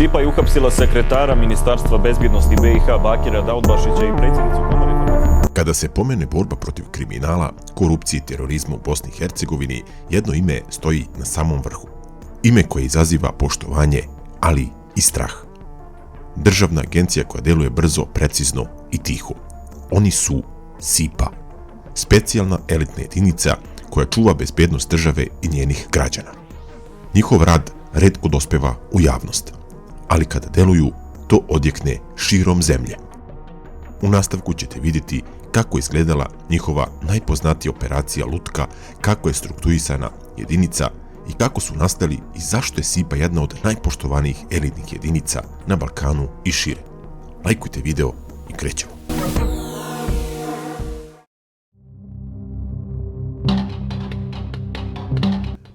SIPA je uhapsila sekretara Ministarstva bezbjednosti BiH Bakira Daudbašića i predsjednicu Komore farmaceuta. Kada se pomene borba protiv kriminala, korupcije i terorizma u Bosni i Hercegovini, jedno ime stoji na samom vrhu. Ime koje izaziva poštovanje, ali i strah. Državna agencija koja deluje brzo, precizno i tiho. Oni su SIPA, specijalna elitna jedinica koja čuva bezbednost države i njenih građana. Njihov rad retko dospeva u javnost, ali kada deluju, to odjekne širom zemlje. U nastavku ćete vidjeti kako je izgledala njihova najpoznatija operacija Lutka, kako je strukturisana jedinica i kako su nastali i zašto je SIPA jedna od najpoštovanijih elitnih jedinica na Balkanu i šire. Lajkujte video i krećemo.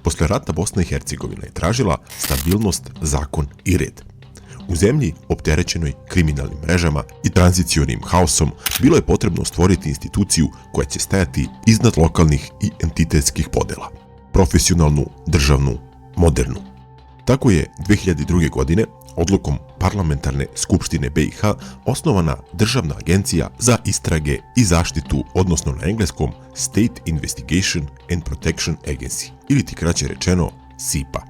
Posle rata Bosna i Hercegovina je tražila stabilnost, zakon i red. U zemlji opterećenoj kriminalnim mrežama i tranzicionim haosom bilo je potrebno stvoriti instituciju koja će stajati iznad lokalnih i entitetskih podela. Profesionalnu, državnu, modernu. Tako je 2002. godine odlukom Parlamentarne skupštine BiH osnovana Državna agencija za istrage i zaštitu, odnosno na engleskom State Investigation and Protection Agency, ili ti kraće rečeno SIPA.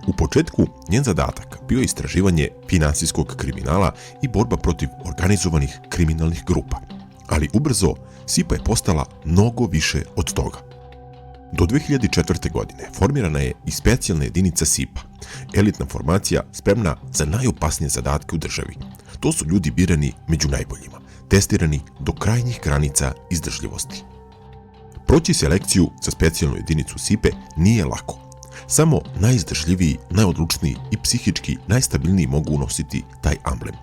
U početku njen zadatak bio je istraživanje finansijskog kriminala i borba protiv organizovanih kriminalnih grupa, ali ubrzo SIPA je postala mnogo više od toga. Do 2004. godine formirana je i specijalna jedinica SIPA, elitna formacija spremna za najopasnije zadatke u državi. To su ljudi birani među najboljima, testirani do krajnjih granica izdržljivosti. Proći selekciju za specijalnu jedinicu SIPA nije lako. Samo najizdržljiviji, najodlučniji i psihički najstabilniji mogu unositi taj amblem.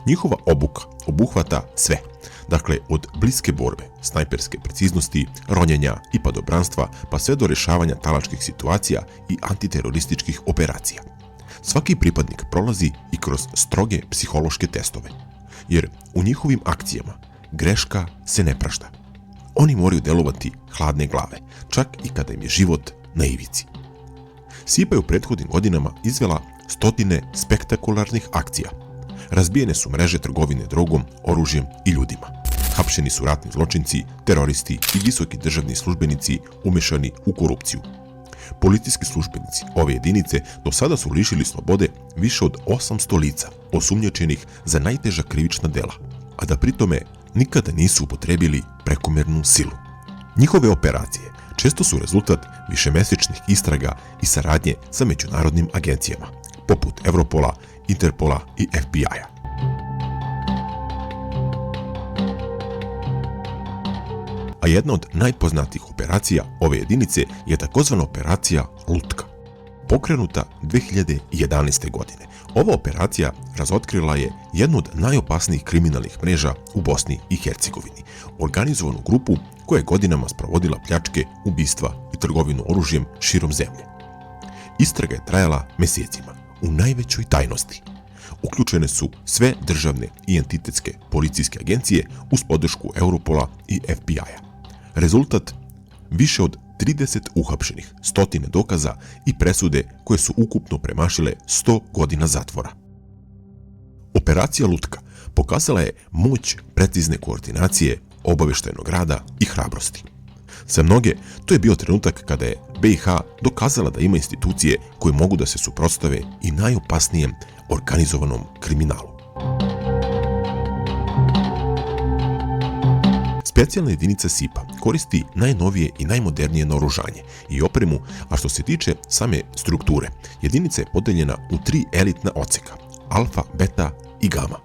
Njihova obuka obuhvata sve, dakle od bliske borbe, snajperske preciznosti, ronjenja i padobranstva, pa sve do rješavanja talačkih situacija i antiterorističkih operacija. Svaki pripadnik prolazi i kroz stroge psihološke testove, jer u njihovim akcijama greška se ne prašta. Oni moraju delovati hladne glave, čak i kada im je život na ivici. SIPA je u prethodnim godinama izvela stotine spektakularnih akcija. Razbijene su mreže trgovine drogom, oružjem i ljudima. Hapšeni su ratni zločinci, teroristi i visoki državni službenici umešani u korupciju. Policijski službenici ove jedinice do sada su lišili slobode više od 800 lica osumnjičenih za najteža krivična dela, a da pritome nikada nisu upotrebili prekomernu silu. Njihove operacije često su rezultat višemesečnih istraga i saradnje sa međunarodnim agencijama, poput Evropola, Interpola i FBI-a. A jedna od najpoznatijih operacija ove jedinice je takozvana operacija Lutka. Pokrenuta 2011. godine, ova operacija razotkrila je jednu od najopasnijih kriminalnih mreža u Bosni i Hercegovini, organizovanu grupu koja je godinama sprovodila pljačke, ubistva i trgovinu oružjem širom zemlje. Istraga je trajala mesecima, u najvećoj tajnosti. Uključene su sve državne i entitetske policijske agencije uz podršku Europola i FBI-a. Rezultat? Više od 30 uhapšenih, stotine dokaza i presude koje su ukupno premašile 100 godina zatvora. Operacija Lutka pokazala je moć precizne koordinacije, obaveštajnog rada i hrabrosti. Za mnoge, to je bio trenutak kada je BiH dokazala da ima institucije koje mogu da se suprotstave i najopasnijem organizovanom kriminalu. Specijalna jedinica SIPA koristi najnovije i najmodernije naoružanje i opremu, a što se tiče same strukture, jedinica je podeljena u 3 elitna odseka: alfa, beta i gama.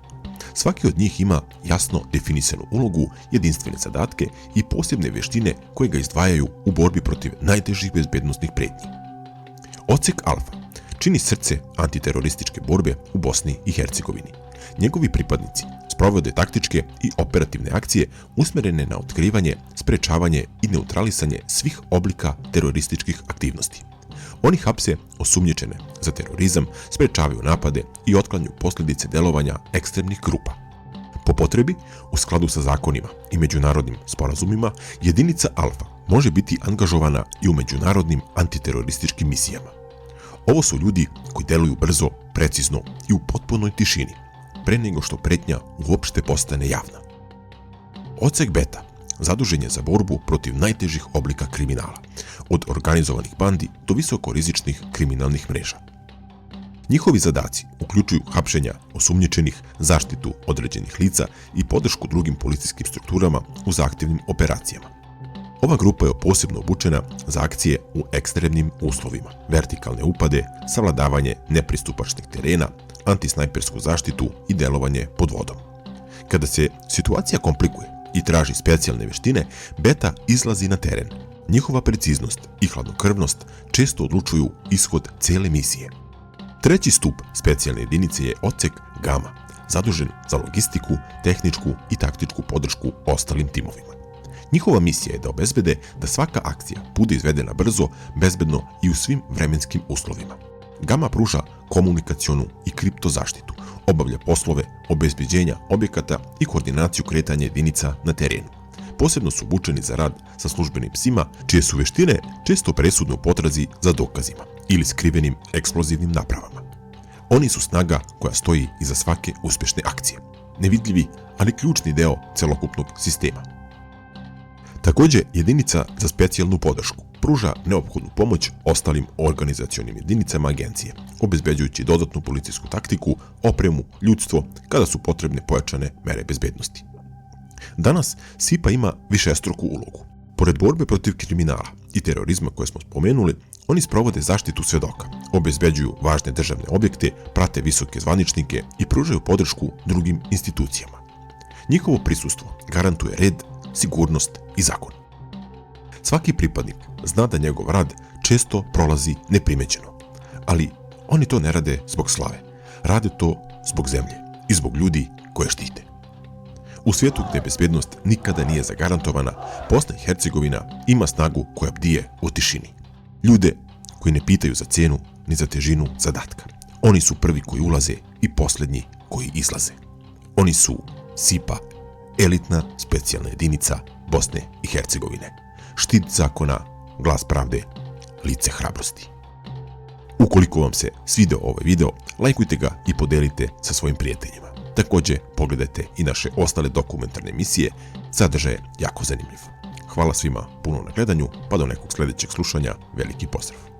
Svaki od njih ima jasno definisanu ulogu, jedinstvene zadatke i posebne vještine koje ga izdvajaju u borbi protiv najtežih bezbednosnih pretnji. Odsek alfa čini srce antiterorističke borbe u Bosni i Hercegovini. Njegovi pripadnici sprovode taktičke i operativne akcije usmjerene na otkrivanje, sprečavanje i neutralisanje svih oblika terorističkih aktivnosti. Oni hapse osumnjičene za terorizam, sprečavaju napade i otklanjaju posljedice delovanja ekstremnih grupa. Po potrebi, u skladu sa zakonima i međunarodnim sporazumima, jedinica alfa može biti angažovana i u međunarodnim antiterorističkim misijama. Ovo su ljudi koji deluju brzo, precizno i u potpunoj tišini, pre nego što pretnja uopšte postane javna. Odsek Beta zadužen je za borbu protiv najtežih oblika kriminala, od organizovanih bandi do visokorizičnih kriminalnih mreža. Njihovi zadaci uključuju hapšenja osumnjičenih, zaštitu određenih lica i podršku drugim policijskim strukturama u zahtjevnim operacijama. Ova grupa je posebno obučena za akcije u ekstremnim uslovima, vertikalne upade, savladavanje nepristupačnih terena, antisnajpersku zaštitu i delovanje pod vodom. Kada se situacija komplikuje i traži specijalne veštine, Beta izlazi na teren. Njihova preciznost i hladnokrvnost često odlučuju ishod cele misije. Treći stup specijalne jedinice je odsek Gama, zadužen za logistiku, tehničku i taktičku podršku ostalim timovima. Njihova misija je da obezbede da svaka akcija bude izvedena brzo, bezbedno i u svim vremenskim uslovima. Gama pruža komunikacionu i kripto zaštitu, obavlja poslove obezbeđenja objekata i koordinaciju kretanja jedinica na terenu. Posebno su obučeni za rad sa službenim psima, čije su veštine često presudne u potrazi za dokazima ili skrivenim eksplozivnim napravama. Oni su snaga koja stoji iza svake uspešne akcije. Nevidljivi, ali ključni deo celokupnog sistema. Takođe, jedinica za specijalnu podršku pruža neophodnu pomoć ostalim organizacionim jedinicama agencije, obezbeđujući dodatnu policijsku taktiku, opremu, ljudstvo, kada su potrebne pojačane mere bezbednosti. Danas SIPA ima višestruku ulogu. Pored borbe protiv kriminala i terorizma koje smo spomenuli, oni sprovode zaštitu svedoka, obezbeđuju važne državne objekte, prate visoke zvaničnike i pružaju podršku drugim institucijama. Njihovo prisustvo garantuje red, sigurnost i zakon. Svaki pripadnik zna da njegov rad često prolazi neprimećeno, ali oni to ne rade zbog slave, rade to zbog zemlje i zbog ljudi koje štite. U svijetu gdje bezbednost nikada nije zagarantovana, Bosna i Hercegovina ima snagu koja bdije u tišini. Ljude koji ne pitaju za cenu ni za težinu zadatka. Oni su prvi koji ulaze i posljednji koji izlaze. Oni su SIPA, elitna specijalna jedinica Bosne i Hercegovine. Štit zakona, glas pravde, lice hrabrosti. Ukoliko vam se svideo ovaj video, lajkujte ga i podelite sa svojim prijateljima. Također pogledajte i naše ostale dokumentarne emisije, sadržaj je jako zanimljiv. Hvala svima puno na gledanju, pa do nekog sljedećeg slušanja, veliki pozdrav!